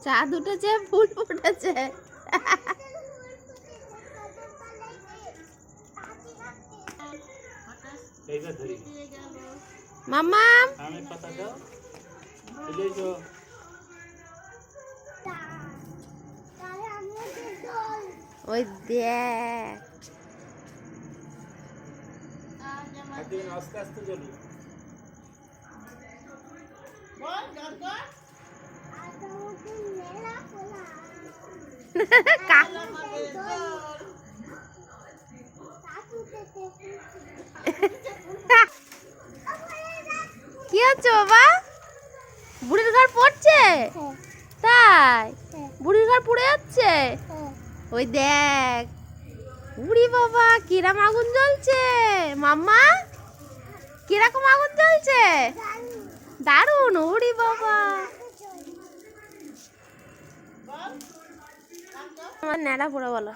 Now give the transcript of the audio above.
চাঁদ উঠেছে, ফুল ফুটেছে। মাম্মা ওই দেখ আস্তে আস্তে চলুন। কি হচ্ছে বাবা? বুড়ির ঘর পড়ছে? তাই? বুড়ির ঘর পুড়ে যাচ্ছে? ওই দেখ বুড়ি বাবা কিরম আগুন জ্বলছে। মাম্মা কিরকম আগুন জ্বলছে? দারুন। উড়ি বাবা আমার নেড়া পোড়া বলো।